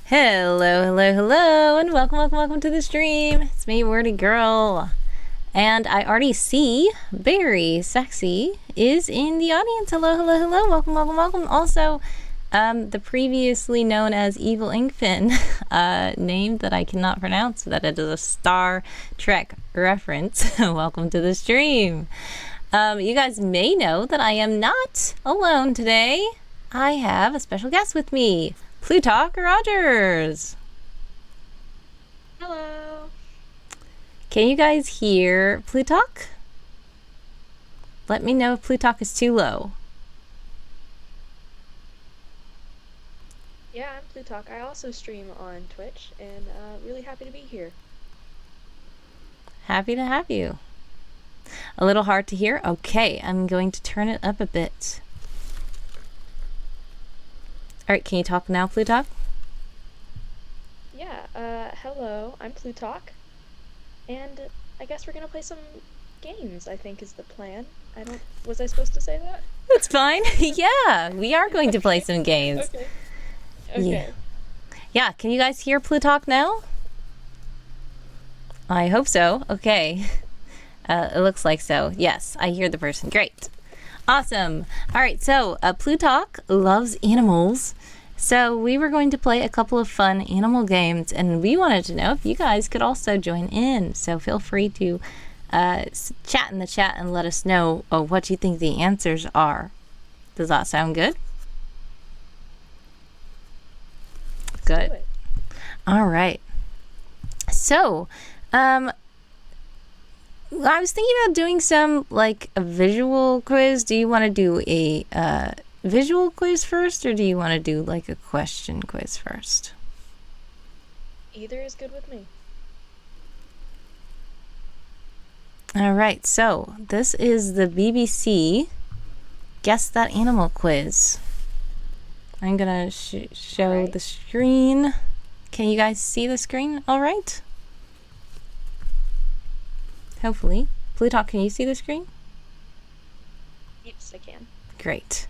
Hello, and welcome to the stream. It's me, Wordy Girl. And I already see Very Sexy is in the audience. Hello, welcome. Also, the previously known as Evil Inkfin, name that I cannot pronounce, that it is a Star Trek reference. Welcome to the stream. You guys may know that I am not alone today. I have a special guest with me. Plutarch Rogers. Hello. Can you guys hear Plutarch? Let me know if Plutarch is too low. Yeah, I'm Plutarch. I also stream on Twitch, and really happy to be here. Happy to have you. A little hard to hear? Okay, I'm going to turn it up a bit. Alright, can you talk now, Plutarch? Yeah, hello, I'm Plutarch. And I guess we're gonna play some games, I think is the plan. Was I supposed to say that? That's fine. Yeah, we are going to play some games. Okay. Yeah, can you guys hear Plutarch now? I hope so. Okay. It looks like so. Yes, I hear the person. Great. Awesome. All right, so Plutarch loves animals. So we were going to play a couple of fun animal games, and we wanted to know if you guys could also join in. So feel free to chat in the chat and let us know what you think the answers are. Does that sound good? Good. All right. So, I was thinking about doing some like a visual quiz. Do you want to do a visual quiz first, or do you want to do like a question quiz first? Either is good with me. All right, so this is the BBC Guess That Animal quiz. I'm gonna show the screen. Can you guys see the screen all right? Hopefully. Plutarch, can you see the screen? Yes, I can. Great.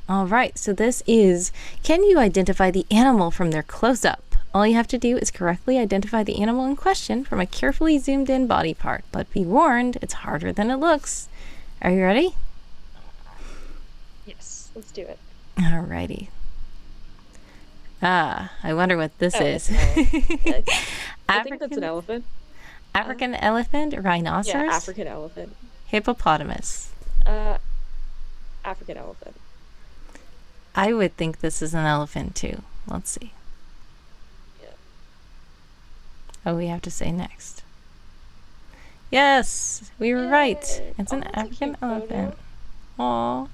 All right, so this is, can you identify the animal from their close-up? All you have to do is correctly identify the animal in question from a carefully zoomed-in body part. But be warned, it's harder than it looks. Are you ready? Yes, let's do it. All righty. I wonder what this is. I think that's an elephant. African elephant, rhinoceros? Yeah, African elephant. Hippopotamus. African elephant. I would think this is an elephant too. Let's see. Yeah. Oh, we have to say next. Yes, we were right. It's an African elephant. Aww.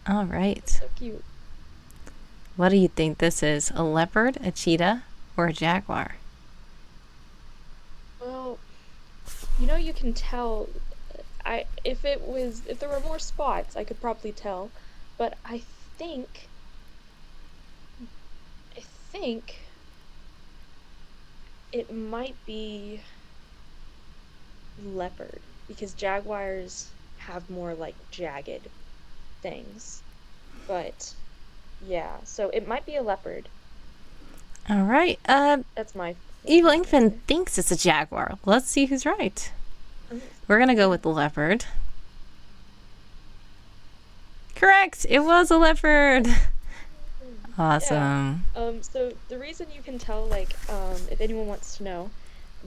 All right. So cute. What do you think this is? A leopard, a cheetah, or a jaguar? Well, you can tell. If there were more spots, I could probably tell. But I think it might be leopard, because jaguars have more like jagged things. But yeah, so it might be a leopard. All right. That's my Evil Inkfin thinks it's a jaguar. Let's see who's right. We're gonna go with the leopard. Correct. It was a leopard. Awesome. Yeah. So the reason you can tell, like, if anyone wants to know,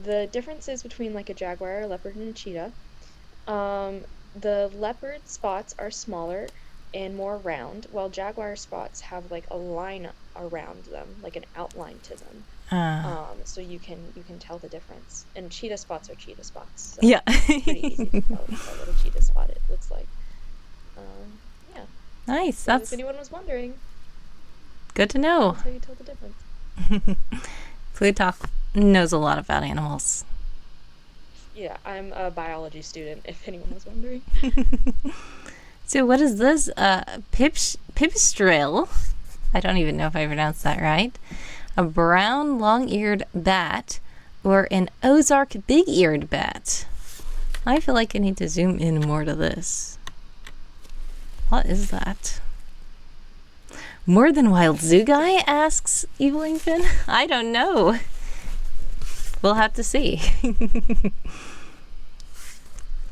the differences between like a jaguar, a leopard, and a cheetah. The leopard spots are smaller and more round, while jaguar spots have like a line around them, like an outline to them. So you can tell the difference. And cheetah spots are cheetah spots. So yeah. It's pretty easy to tell what a cheetah spot it looks like. Yeah. Nice. So That's if anyone was wondering, good to know. That's how you tell the difference. Plutarch knows a lot about animals. Yeah, I'm a biology student, if anyone was wondering. So what is this? Pipistrelle. I don't even know if I pronounced that right. A brown long-eared bat or an Ozark big-eared bat. I feel like I need to zoom in more to this. What is that? More than wild zoo guy? Asks Evil Inkpin. I don't know. We'll have to see.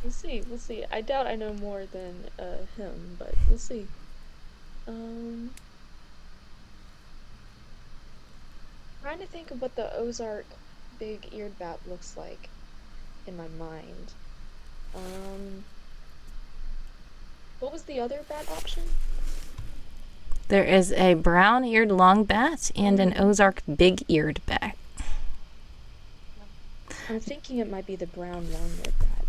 We'll see. We'll see. I doubt I know more than him, but we'll see. Trying to think of what the Ozark big-eared bat looks like in my mind. What was the other bat option? There is a brown-eared long bat and an Ozark big-eared bat. I'm thinking it might be the brown long-eared bat.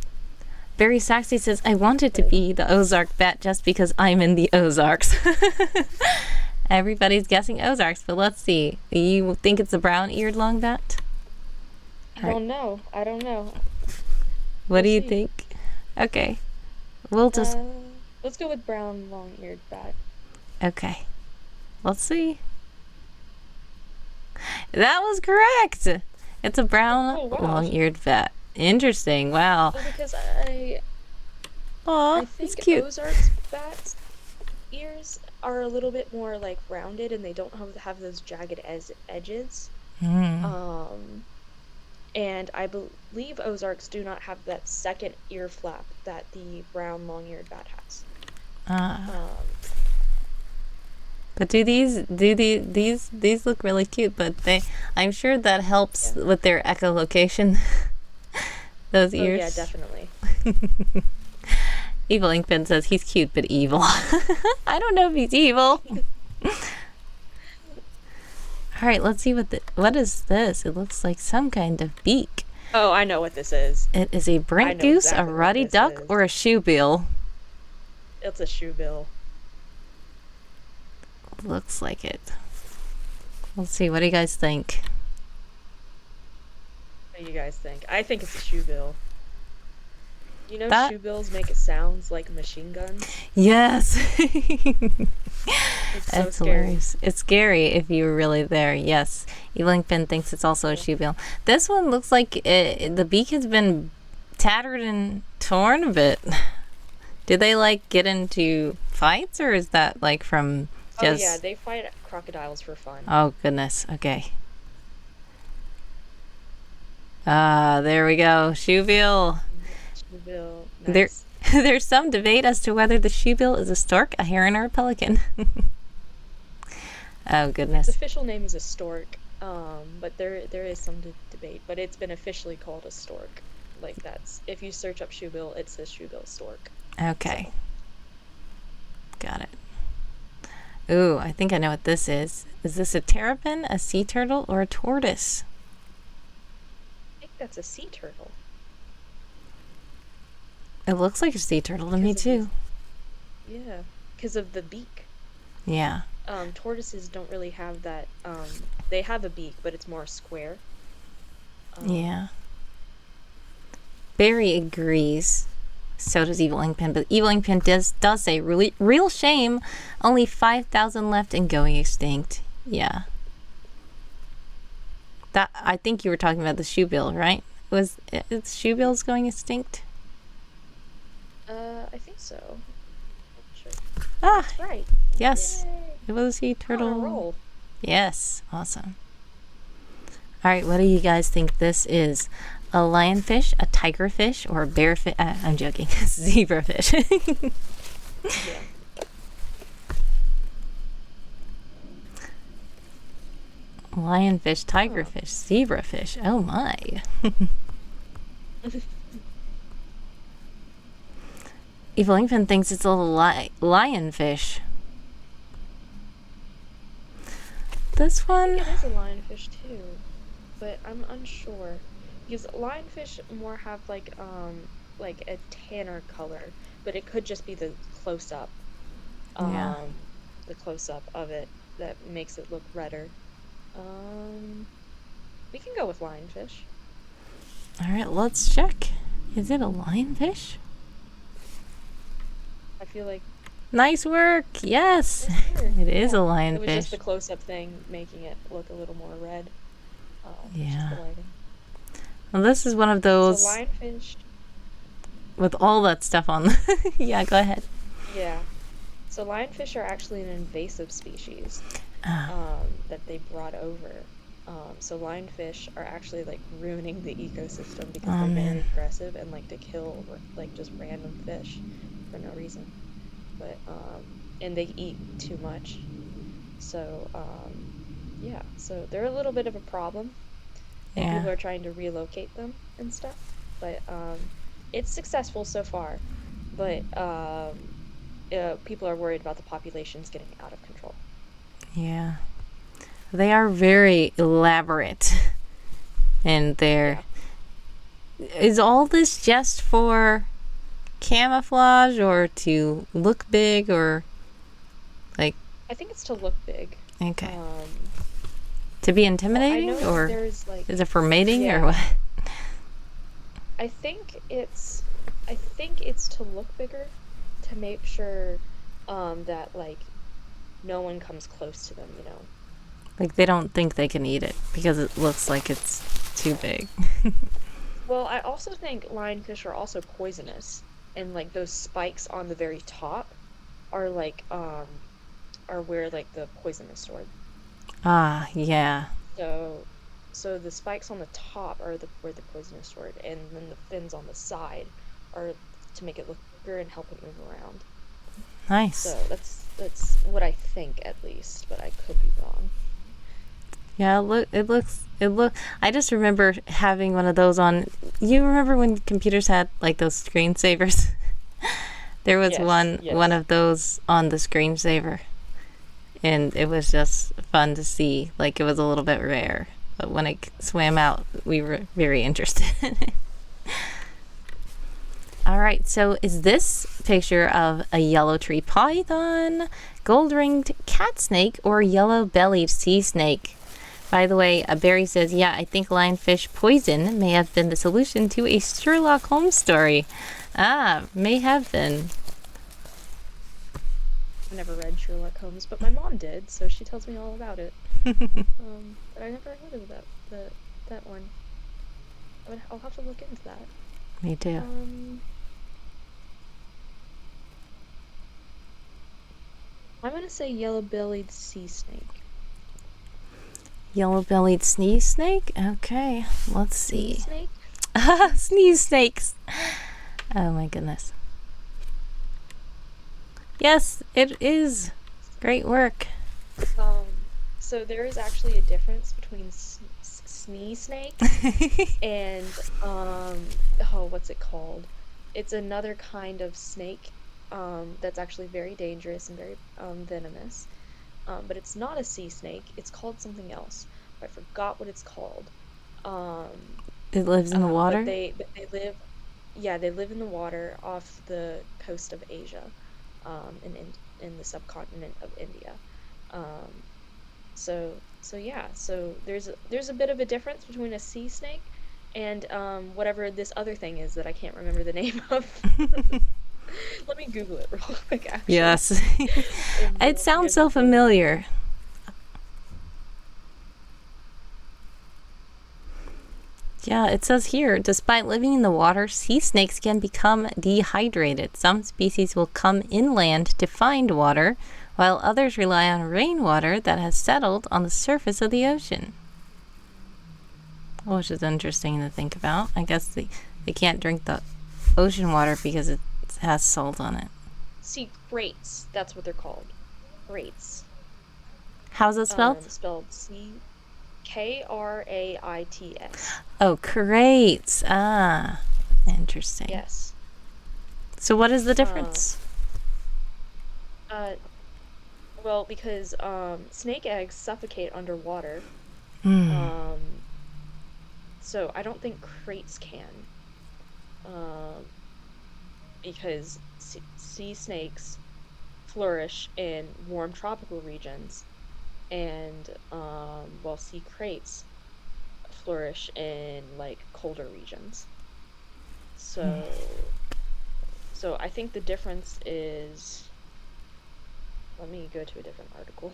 Barry Saxey says, I wanted to be the Ozark bat just because I'm in the Ozarks. Everybody's guessing Ozarks, but let's see. You think it's a brown-eared long bat? I don't know. What do you think? Okay. We'll just... let's go with brown long-eared bat. Okay. Let's see. That was correct! It's a brown long-eared bat. Interesting. Wow. Well, because Aw, I think it's cute. Ozark's bats' ears are a little bit more like rounded, and they don't have those jagged edges. And I believe Ozarks do not have that second ear flap that the brown long-eared bat has. But these look really cute, but I'm sure that helps with their echolocation. Those ears. Oh, yeah, definitely. Evil Inkpin says he's cute but evil. I don't know if he's evil. All right, let's see what is this? It looks like some kind of beak. Oh, I know what this is. It is a brink goose, exactly a ruddy duck, or a shoebill. It's a shoebill. Looks like it. Let's see. What do you guys think? What do you guys think? I think it's a shoebill. You know, shoebills make it sounds like machine guns. Yes. It's so That's hilarious. It's scary if you were really there. Yes. Evil Inkpin thinks it's also a shoebill. This one looks like the beak has been tattered and torn a bit. Did they like get into fights, or is that like from just... Oh yeah, they fight crocodiles for fun. Oh goodness. Okay. There we go. Shoebill. Shoebill. Nice. There's some debate as to whether the shoebill is a stork, a heron, or a pelican. Oh goodness. Its official name is a stork, but there is some debate. But it's been officially called a stork. Like that's, if you search up shoebill, it says shoebill stork. Okay. So. Got it. Ooh, I think I know what this is. Is this a terrapin, a sea turtle, or a tortoise? I think that's a sea turtle. It looks like a sea turtle to me too. Yeah, because of the beak. Yeah. Tortoises don't really have that. They have a beak, but it's more square. Yeah. Barry agrees. So does Evil Inkpin, but Evil Inkpin does say real shame. Only 5,000 left and going extinct. Yeah. That, I think you were talking about the shoebill, right? Was it shoebill's going extinct? I think so. Sure. Ah, that's right. Yes. Yay. It was a sea turtle. On a roll. Yes, awesome. All right, what do you guys think this is? A lionfish, a tigerfish, or a bearfish? I'm joking. Zebrafish. Yeah. Lionfish, tigerfish, zebrafish. Oh my. Evil Inkpin thinks it's a lionfish. This one... I think it is a lionfish too, but I'm unsure. Because lionfish more have like a tanner color, but it could just be the close-up. Yeah. The close-up of it that makes it look redder. We can go with lionfish. All right, let's check. Is it a lionfish? I feel like... Nice work! Yes! It is a lionfish. It was just the close-up thing making it look a little more red. Yeah. Just the lighting. Well, this is one of those... So lionfish... with all that stuff on. Yeah, go ahead. Yeah. So lionfish are actually an invasive species Ah, that they brought over. So lionfish are actually like ruining the ecosystem because oh they're man. very aggressive and like to kill like just random fish for no reason. But and they eat too much. So yeah, so they're a little bit of a problem, and Yeah. people are trying to relocate them and stuff. But it's successful so far. But people are worried about the populations getting out of control. Yeah. They are very elaborate. And they're. Yeah, Is all this just for camouflage or to look big or like. I think it's to look big. Okay. Um, To be well, I intimidating know or there's like, is it for mating or yeah, what? I think it's, I think it's to look bigger, to make sure, that like no one comes close to them, you know. Like they don't think they can eat it because it looks like it's too big. Well, I also think lionfish are also poisonous, and like those spikes on the very top are like, are where like the poison is stored. Ah, yeah. So, so the spikes on the top are the where the poison is stored, and then the fins on the side are to make it look bigger and help it move around. Nice. So that's what I think at least, but I could be wrong. Yeah, it look I just remember having one of those on. You remember when computers had like those screensavers? There was Yes, one yes. of those on the screensaver, and it was just fun to see. Like it was a little bit rare, but when it swam out, we were very interested. All right, so is this picture of a yellow tree python, gold-ringed cat snake, or yellow-bellied sea snake? By the way, Barry says, yeah, I think lionfish poison may have been the solution to a Sherlock Holmes story. Ah, may have been. I never read Sherlock Holmes, but my mom did, so she tells me all about it. But I never heard of that one. I'll have to look into that. Me too. Um, I'm gonna say yellow-bellied sea snake. Yellow-bellied sneeze snake? Okay, let's Sneeze see. snake? Sneeze snakes. Oh my goodness. Yes, it is. Great work. So there is actually a difference between sneeze snakes and oh, what's it called? It's another kind of snake that's actually very dangerous and very venomous. But it's not a sea snake. It's called something else. I forgot what it's called. Um, It lives in the but water? they live, yeah, they live in the water off the coast of Asia, in the subcontinent of India. Um, so yeah, so there's a bit of a difference between a sea snake and whatever this other thing is that I can't remember the name of. Let me Google it real quick, actually, Yes. and It you sounds guys so will tell me what it is. familiar. Yeah, it says here, despite living in the water, sea snakes can become dehydrated. Some species will come inland to find water, while others rely on rainwater that has settled on the surface of the ocean. Which is interesting to think about. I guess they can't drink the ocean water because it has salt on it. Sea crates, that's what they're called. Crates. How's it spelled? Spelled Kraits. Oh, crates. Ah, interesting. Yes. So what is the Um, difference? uh, well, because snake eggs suffocate underwater. Hmm. Um, so I don't think crates can. Um, because sea snakes flourish in warm tropical regions, and while sea crates flourish in like colder regions. So so I think the difference is, let me go to a different article.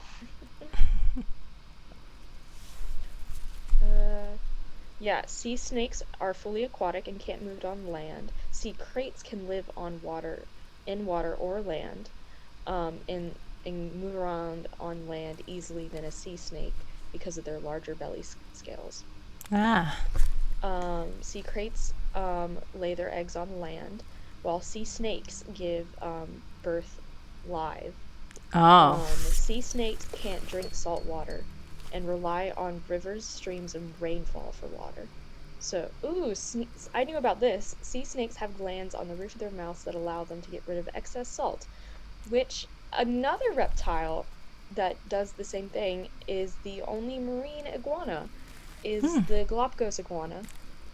uh yeah, sea snakes are fully aquatic and can't move on land. Sea crates can live on water, in water or land. and move around on land easily than a sea snake because of their larger belly scales. Ah. Sea kraits lay their eggs on land, while sea snakes give birth live. Oh. Sea snakes can't drink salt water and rely on rivers, streams, and rainfall for water. So, I knew about this. Sea snakes have glands on the roof of their mouths that allow them to get rid of excess salt, which another reptile that does the same thing is the only marine iguana, is Hmm. the Galapagos iguana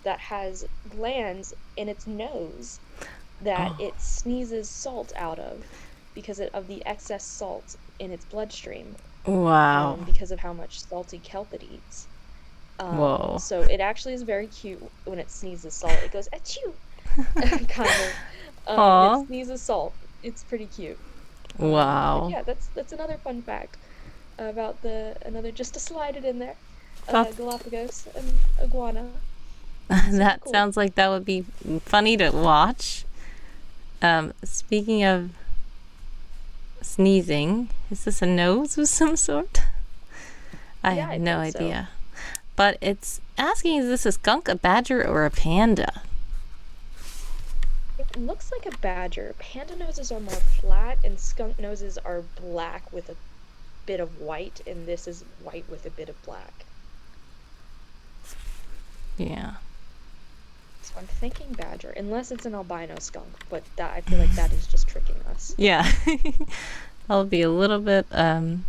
that has glands in its nose that Oh. it sneezes salt out of because of the excess salt in its bloodstream, Wow. because of how much salty kelp it eats. Whoa. So it actually is very cute when it sneezes salt. It goes achoo, kind of. It Aw. sneezes salt. It's pretty cute. But Wow. yeah, that's another fun fact about the another just to slide it in there. That's, Galapagos and iguana. Super that cool. sounds like that would be funny to watch. Speaking of sneezing, is this a nose of some sort? I Yeah, have I no think so. idea. But it's asking, is this a skunk, a badger, or a panda? It looks like a badger. Panda noses are more flat, and skunk noses are black with a bit of white, and this is white with a bit of black. Yeah. So I'm thinking badger, unless it's an albino skunk, but that I feel like that is just tricking us. Yeah. That'll be a little bit of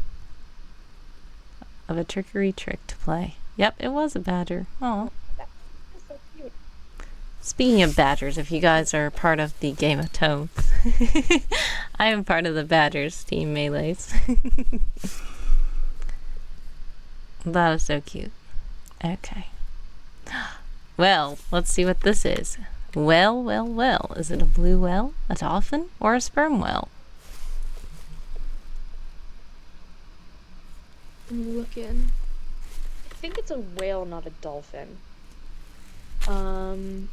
a trickery trick to play. Yep, it was a badger. Oh. Oh, that is so cute. Speaking of badgers, if you guys are part of the Game of Toads, I am part of the Badgers team Melees. That is so cute. Okay. Well, let's see what this is. Well, well, well. Is it a blue whale, a dolphin, or a sperm whale? I'm looking. I think it's a whale, not a dolphin. Um,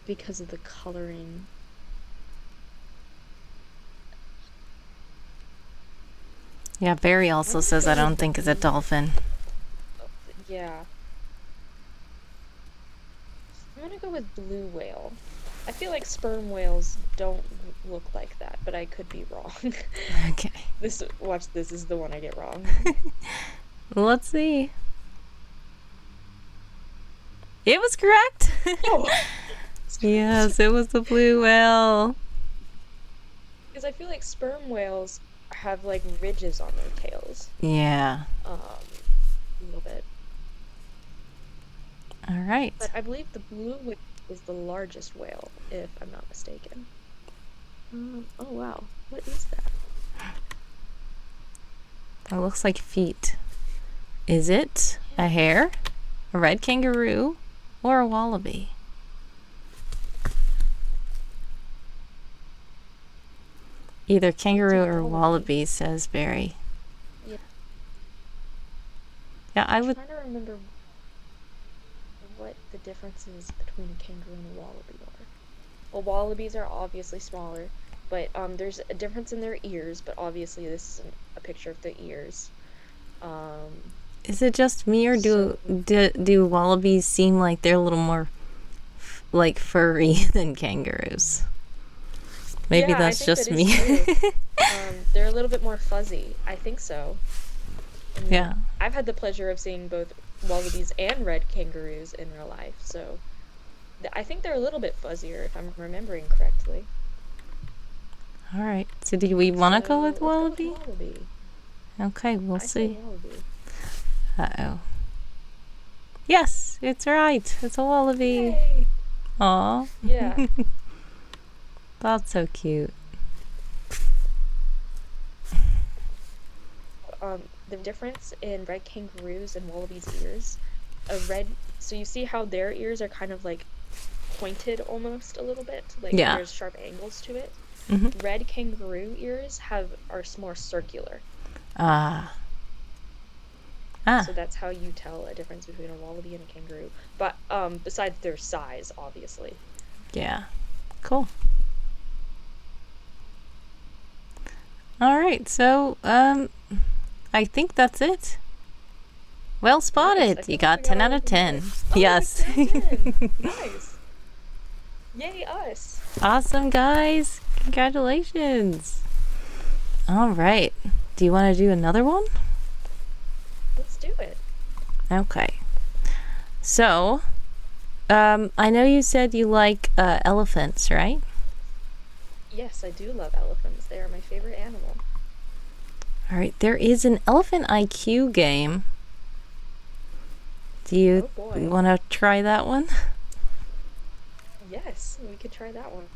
because of the coloring. Yeah, Barry I'm also gonna says go I don't with think it's a dolphin. yeah. I'm gonna go with blue whale. I feel like sperm whales don't look like that, but I could be wrong. Okay. Watch this is the one I get wrong. Let's see. It was correct. Oh, Yes, it was the blue whale. because I feel like sperm whales have like ridges on their tails. Yeah. A little bit. All right. But I believe the blue whale is the largest whale, if I'm not mistaken. Oh wow, what is that? That looks like feet. Is it a hare, a red kangaroo, or a wallaby? Either kangaroo or wallaby, says Barry. Yeah. Yeah, I I'm would. trying to remember what the differences between a kangaroo and a wallaby are. Well, wallabies are obviously smaller, but there's a difference in their ears, but obviously this isn't a picture of the ears. Is it just me, or So do wallabies seem like they're a little more like furry than kangaroos? Maybe yeah, I that's think that just is me. true. They're a little bit more fuzzy. I think so. I mean, Yeah. I've had the pleasure of seeing both wallabies and red kangaroos in real life, so I think they're a little bit fuzzier if I'm remembering correctly. All right. So do we want to go with Let's go with wallaby? wallaby. Okay, we'll I say see. wallaby. Uh-oh. Yes, it's right. It's a wallaby. Yay! Aw. Yeah. That's so cute. The difference in red kangaroos and wallabies' ears, so you see how their ears are kind of like pointed almost a little bit, like Yeah. there's sharp angles to it. Mm-hmm. Red kangaroo ears are more circular. Ah. So that's how you tell a difference between a wallaby and a kangaroo. But besides their size, obviously. Yeah. Cool. All right, so I think that's it. Well Nice. I spotted. feel You like we got got 10 all out of of them 10. right. Oh, we got Yes. 10 out of 10. Nice. Yay, us. Awesome, guys. Congratulations. All right. Do you want to do another one? Let's do it. Okay. So, I know you said you like elephants, right? Yes, I do love elephants. They are my favorite animal. All right. There is an elephant IQ game. Do you Oh boy. want to try that one? Yes, we could try that one.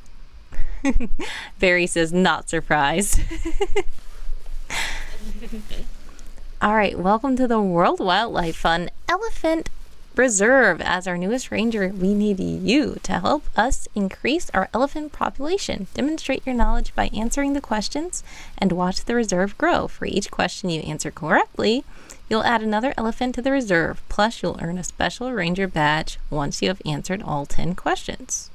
Barry says, not surprised. All right, welcome to the World Wildlife Fund Elephant Reserve. As our newest ranger, we need you to help us increase our elephant population. Demonstrate your knowledge by answering the questions and watch the reserve grow. For each question you answer correctly, you'll add another elephant to the reserve. Plus, you'll earn a special ranger badge once you have answered all 10 questions.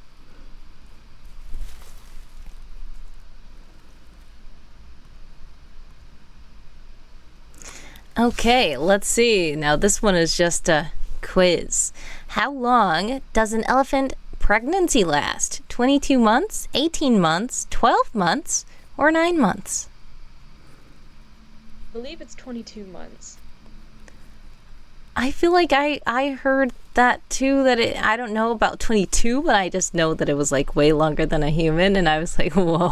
Okay, let's see. Now, this one is just a quiz. How long does an elephant pregnancy last? 22 months, 18 months, 12 months, or 9 months? I believe it's 22 months. I feel like I heard that too, that I don't know about 22, but I just know that it was like way longer than a human, and I was like, whoa.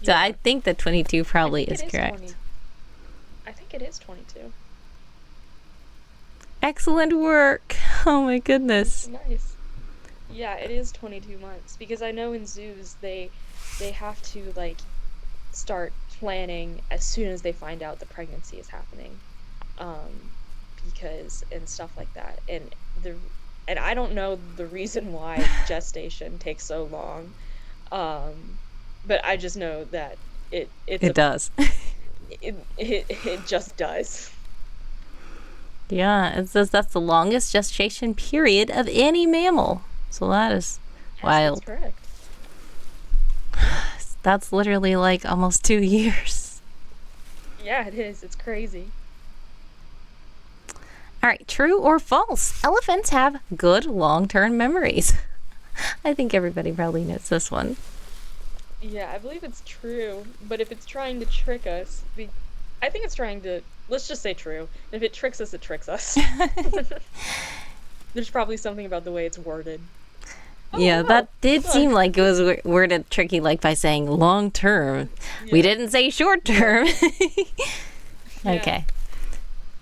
So Yeah. I think that 22 probably is correct. 20. I think it is 22. Excellent work. Oh my goodness. Nice. Yeah, it is 22 months because I know in zoos they have to like start planning as soon as they find out the pregnancy is happening. Um because and stuff like that. And I don't know the reason why gestation takes so long. But I just know that It does. it just does. Yeah, it says that's the longest gestation period of any mammal. So that is Yes, wild. that's correct. That's literally like almost 2 years. Yeah, it is. It's crazy. All right, true or false? Elephants have good long-term memories. I think everybody probably knows this one. Yeah, I believe it's true, but if it's trying to trick us, I think it's trying to, let's just say true. If it tricks us, it tricks us. There's probably something about the way it's worded. Yeah, Oh, that wow. did Look. seem like it was worded tricky, like by saying long term. We Yeah. didn't say short term. Yeah. Okay.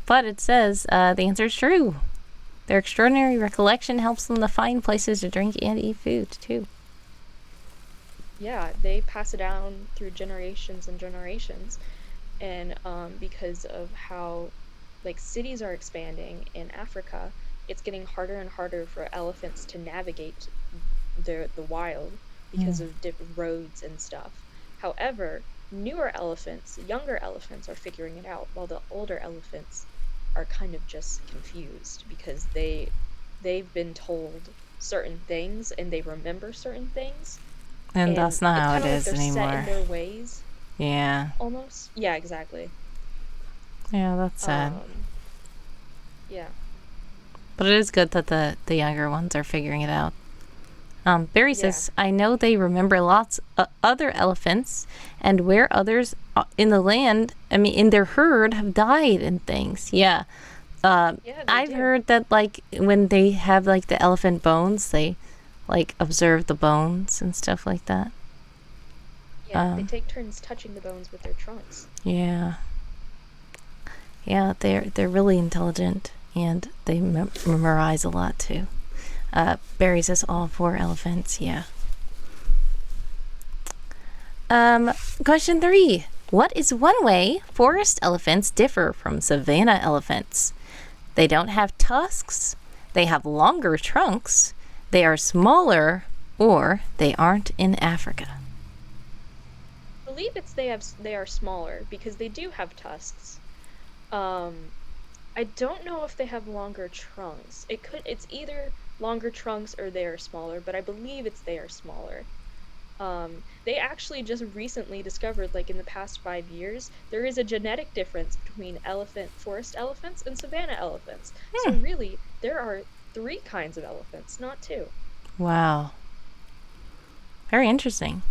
But it says the answer is true. Their extraordinary recollection helps them to find places to drink and eat food, too. Yeah, they pass it down through generations and generations. And because of how like cities are expanding in Africa, it's getting harder and harder for elephants to navigate the wild because of different roads and stuff. However, newer elephants, younger elephants are figuring it out, while the older elephants are kind of just confused because they've been told certain things and they remember certain things, And and that's not it's how kind it of like is they're set in anymore. their ways Yeah. almost. Yeah, exactly. Yeah, that's sad. Yeah. But it is good that the younger ones are figuring it out. Barry Yeah. says, I know they remember lots of other elephants and where others in the land, in their herd, have died and things. Yeah. Yeah, they I've do. heard that, like, when they have, like, the elephant bones, they, like, observe the bones and stuff like that. Yeah, they take turns touching the bones with their trunks. Yeah. Yeah, they're really intelligent, and they memorize a lot, too. Barry says all 4 elephants, yeah. Question 3. What is one way forest elephants differ from savanna elephants? They don't have tusks, they have longer trunks, they are smaller, or they aren't in Africa. I believe they are smaller because they do have tusks. I don't know if they have longer trunks. It's either longer trunks or they are smaller, but I believe it's they are smaller. They actually just recently discovered, like in the past 5 years, there is a genetic difference between forest elephants and savanna elephants. So really, there are three kinds of elephants, not two. Wow. Very interesting.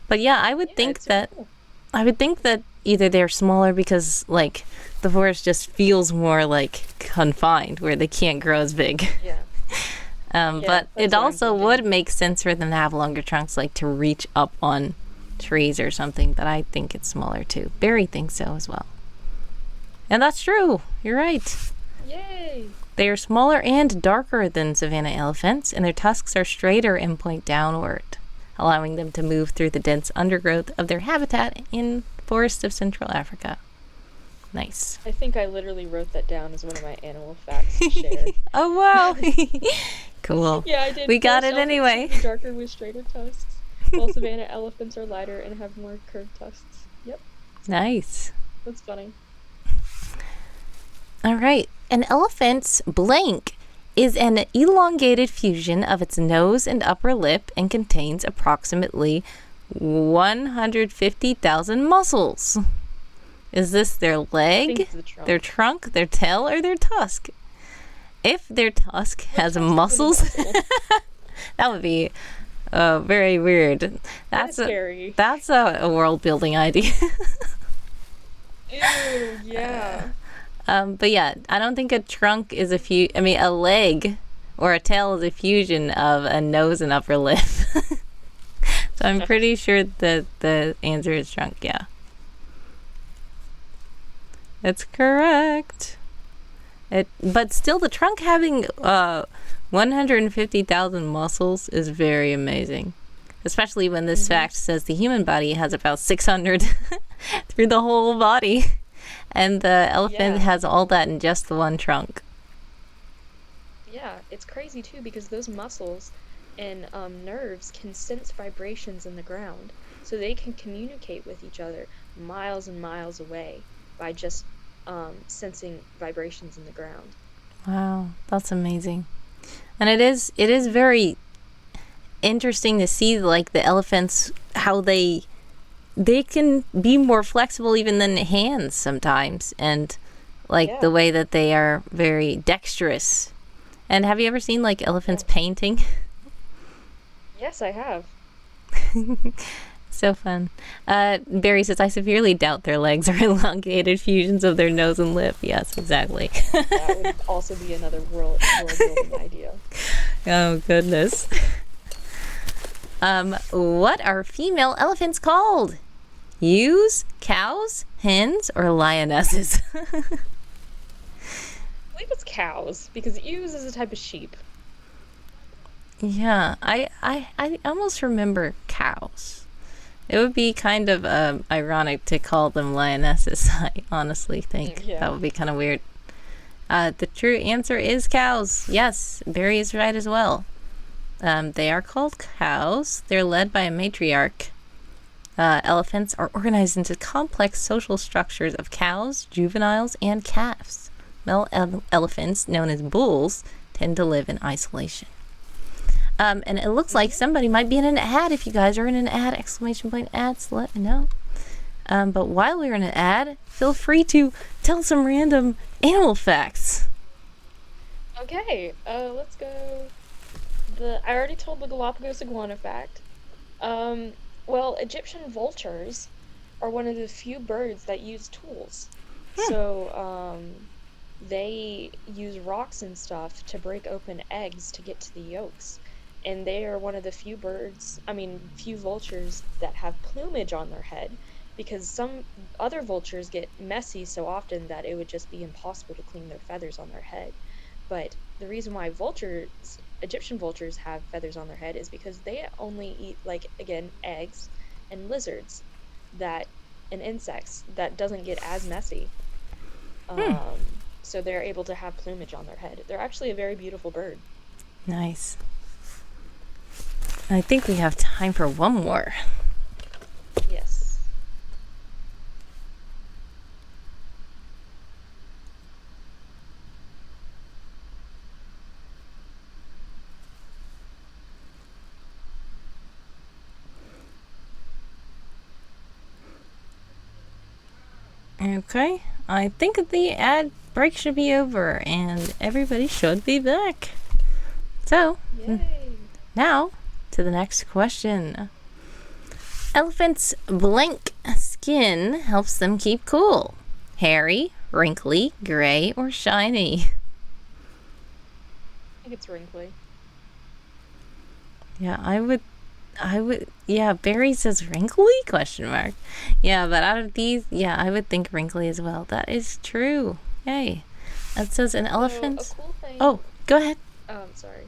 But yeah, Yeah, it's super cool. I would think that either they're smaller because like the forest just feels more like confined where they can't grow as big. Yeah, yeah, But it that's what I'm also thinking. would make sense for them to have longer trunks, like to reach up on trees or something. But I think it's smaller too. Barry thinks so as well. And that's true. You're right. Yay! They are smaller and darker than savanna elephants, and their tusks are straighter and point downward, allowing them to move through the dense undergrowth of their habitat in forests of Central Africa. Nice. I think I literally wrote that down as one of my animal facts to share. Oh, wow. Cool. Yeah, I did. We got Forest it elephants anyway. tend to be darker with straighter tusks, while savanna elephants are lighter and have more curved tusks. Yep, Nice. that's funny. All right. An elephant's blank is an elongated fusion of its nose and upper lip and contains approximately 150,000 muscles. Is this their I think leg, it's the trunk. their trunk, their tail, or their tusk? If their tusk has tusk is muscles, a muscle. that would be very weird. That is That's scary. that's a world building idea. Ew, yeah. But yeah, I don't think a trunk is a leg or a tail is a fusion of a nose and upper lip. So I'm pretty sure that the answer is trunk, yeah. That's correct. But still, the trunk having 150,000 muscles is very amazing. Especially when this fact says the human body has about 600 through the whole body. And the elephant has all that in just the one trunk. Yeah, it's crazy too because those muscles and nerves can sense vibrations in the ground. So they can communicate with each other miles and miles away by just sensing vibrations in the ground. Wow, that's amazing. And it is very interesting to see like the elephants how they can be more flexible even than hands sometimes, and like the way that they are very dexterous. And have you ever seen like elephants painting? Yes, I have. So fun. Barry says, I severely doubt their legs are elongated fusions of their nose and lip. Yes, exactly. That would also be another world building idea. Oh, goodness. What are female elephants called? Ewes, cows, hens, or lionesses? I believe it's cows because ewes is a type of sheep. Yeah, I almost remember cows. It would be kind of ironic to call them lionesses. I honestly think that would be kind of weird. The true answer is cows. Yes, Barry is right as well. They are called cows. They're led by a matriarch. Elephants are organized into complex social structures of cows, juveniles, and calves. Male elephants, known as bulls, tend to live in isolation. And it looks like somebody might be in an ad. If you guys are in an ad, exclamation point ads, let me know. But while we're in an ad, feel free to tell some random animal facts. Okay, let's go. I already told the Galapagos iguana fact. Well, Egyptian vultures are one of the few birds that use tools. So, they use rocks and stuff to break open eggs to get to the yolks. And they are one of the few few vultures that have plumage on their head because some other vultures get messy so often that it would just be impossible to clean their feathers on their head. But the reason why Egyptian vultures have feathers on their head is because they only eat, like, again, eggs and lizards and insects that doesn't get as messy. So they're able to have plumage on their head. They're actually a very beautiful bird. Nice. I think we have time for one more. Yes. Okay, I think the ad break should be over and everybody should be back. So, Yay! now to the next question. Elephants' blank skin helps them keep cool. Hairy, wrinkly, gray, or shiny? I think it's wrinkly. Yeah, I would, yeah, Barry says wrinkly, question mark. Yeah, but out of these, yeah, I would think wrinkly as well. That is true. Yay. That says an elephant. So, a cool thing. Oh, go ahead. Sorry.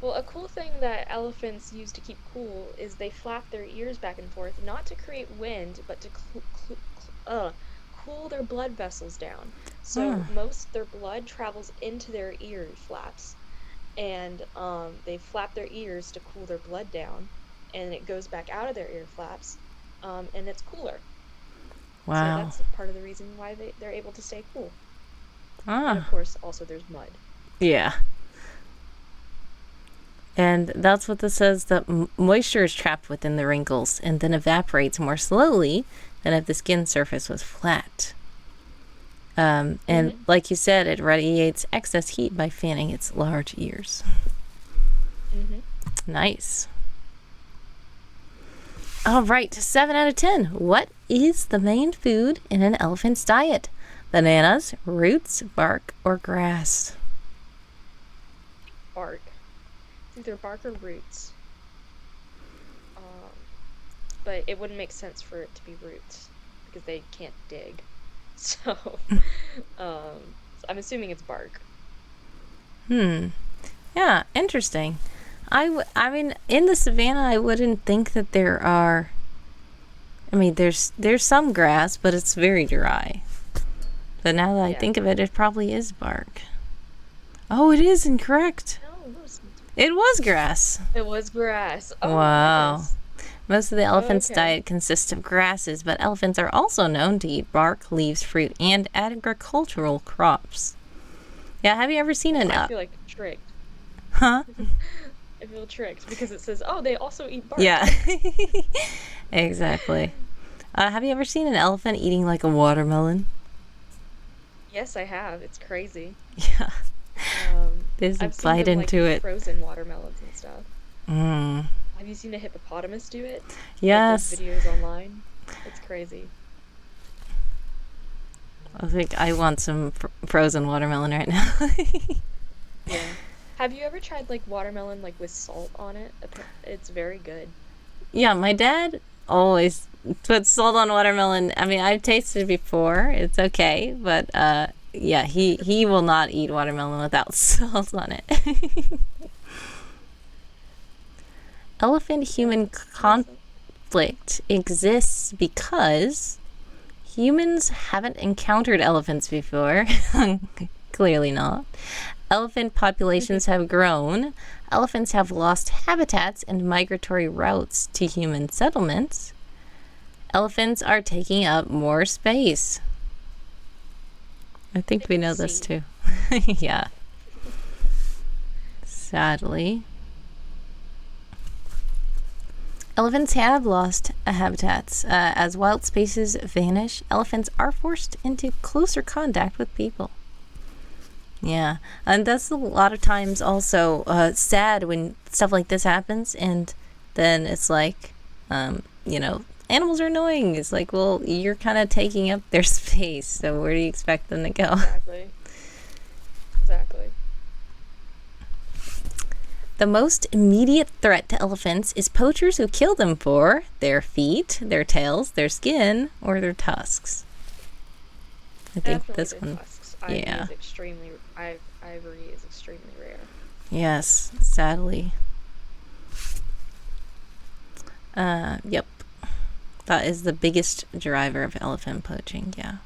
Well, a cool thing that elephants use to keep cool is they flap their ears back and forth, not to create wind, but to cool their blood vessels down. So most their blood travels into their ear flaps, and they flap their ears to cool their blood down, and it goes back out of their ear flaps, and it's cooler. Wow. So that's part of the reason why they're able to stay cool. Ah. And of course, also there's mud. Yeah. And that's what this says, that moisture is trapped within the wrinkles and then evaporates more slowly than if the skin surface was flat. And like you said, it radiates excess heat by fanning its large ears. Nice. All right, 7 out of 10. What is the main food in an elephant's diet? Bananas, roots, bark, or grass? Bark. It's either bark or roots. But it wouldn't make sense for it to be roots because they can't dig. So, I'm assuming it's bark. Yeah, interesting. I mean, in the savannah, I wouldn't think that there are. I mean, there's some grass, but it's very dry. But now that I think of it, it probably is bark. Oh, it is incorrect. No, it was grass. It was grass. Oh, wow. Most of the elephant's diet consists of grasses, but elephants are also known to eat bark, leaves, fruit, and agricultural crops. Yeah, have you ever seen an... I feel like tricked. Huh? I feel tricked because it says, oh, they also eat bark. Yeah. Exactly. Have you ever seen an elephant eating like a watermelon? Yes, I have. It's crazy. Yeah. They I've just bite seen them, into it. Frozen watermelons and stuff. Have you seen a hippopotamus do it? Yes. Like those videos online. It's crazy. I think I want some frozen watermelon right now. Yeah. Have you ever tried like watermelon like with salt on it? It's very good. Yeah, my dad always puts salt on watermelon. I mean, I've tasted it before. It's okay, but yeah, he will not eat watermelon without salt on it. Elephant-human conflict exists because humans haven't encountered elephants before. Clearly not. Elephant populations have grown. Elephants have lost habitats and migratory routes to human settlements. Elephants are taking up more space. I think we know this too. Yeah. Sadly. Elephants have lost habitats. As wild spaces vanish, elephants are forced into closer contact with people. Yeah, and that's a lot of times also sad when stuff like this happens, and then it's like, you know, animals are annoying. It's like, well, you're kind of taking up their space, so where do you expect them to go? Exactly. The most immediate threat to elephants is poachers who kill them for their feet, their tails, their skin, or their tusks. I think this one. Tusks. Yeah. Ivory is extremely rare. Yes, sadly. Yep. That is the biggest driver of elephant poaching, yeah.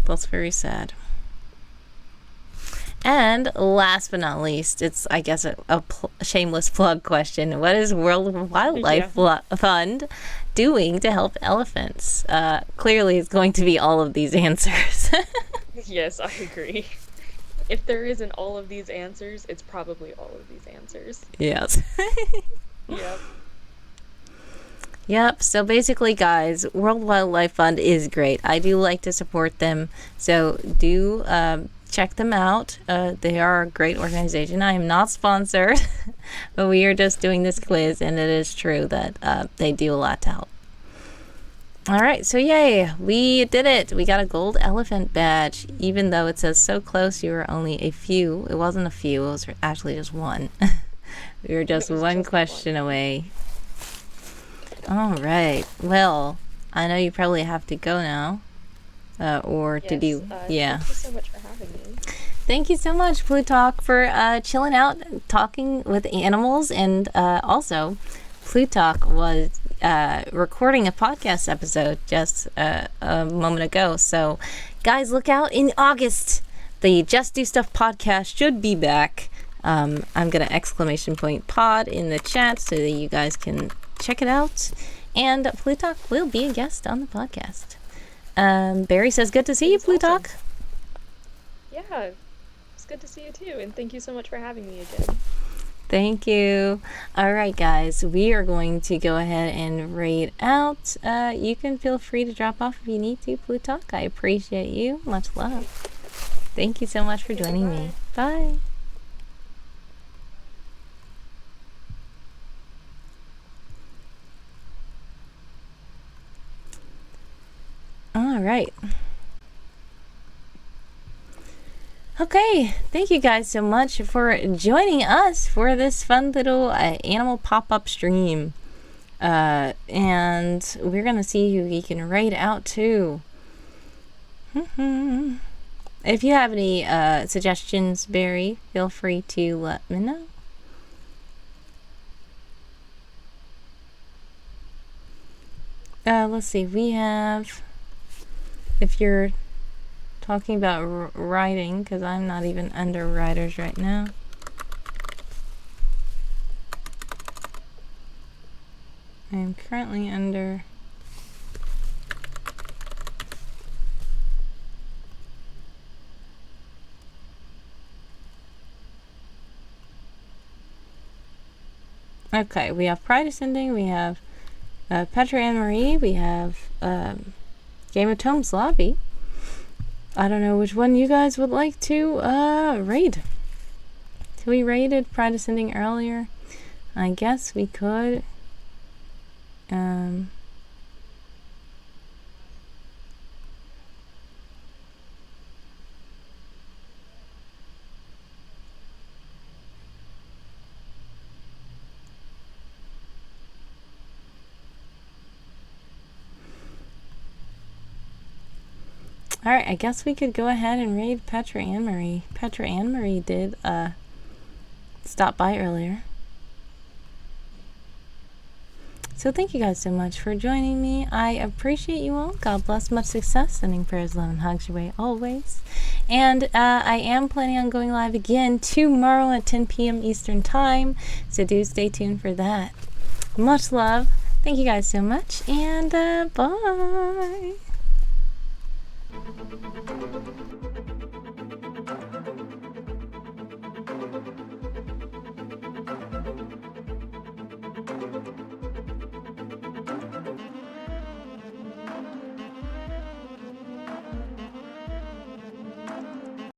That's very sad. And last but not least, it's, I guess, a shameless plug question. What is World Wildlife Fund doing to help elephants? Clearly, it's going to be all of these answers. Yes, I agree. If there isn't all of these answers, it's probably all of these answers. Yes. Yep. Yep. So basically, guys, World Wildlife Fund is great. I do like to support them. So do check them out. They are a great organization. I am not sponsored, but we are just doing this quiz, and it is true that they do a lot to help. All right, so yay, we did it. We got a gold elephant badge, even though it says so close you were only a few. It wasn't a few, it was actually just one. We were just one question away. All right, well, I know you probably have to go now. Or Yes, did you? Yeah. Thank you so much for having me. Thank you so much, Plutarch, for chilling out, talking with animals, and also, Plutarch was recording a podcast episode just a moment ago. So, guys, look out in August. The Just Do Stuff podcast should be back. I'm gonna exclamation point pod in the chat so that you guys can check it out. And Plutarch will be a guest on the podcast. Barry says, "Good to see you, Plutarch." Awesome. Yeah, it's good to see you too, and thank you so much for having me again. Thank you. All right, guys, we are going to go ahead and raid out. You can feel free to drop off if you need to, Plutarch. I appreciate you. Much love. Thank you so much for joining me. Bye. All right. Okay, thank you guys so much for joining us for this fun little animal pop-up stream. And we're gonna see who we can raid out to. If you have any suggestions, Barry, feel free to let me know. Let's see, we have, if you're talking about writing, because I'm not even under writers right now. I am currently under okay, we have Pride Ascending, we have Petra Anne Marie, we have Game of Tomes Lobby. I don't know which one you guys would like to raid. So we raided Pride Ascending earlier. I guess we could Alright, I guess we could go ahead and raid Petra Anne Marie. Petra Anne Marie did stop by earlier. So thank you guys so much for joining me. I appreciate you all. God bless, much success. Sending prayers, love, and hugs your way always. And I am planning on going live again tomorrow at 10 p.m. Eastern Time. So do stay tuned for that. Much love. Thank you guys so much. And bye.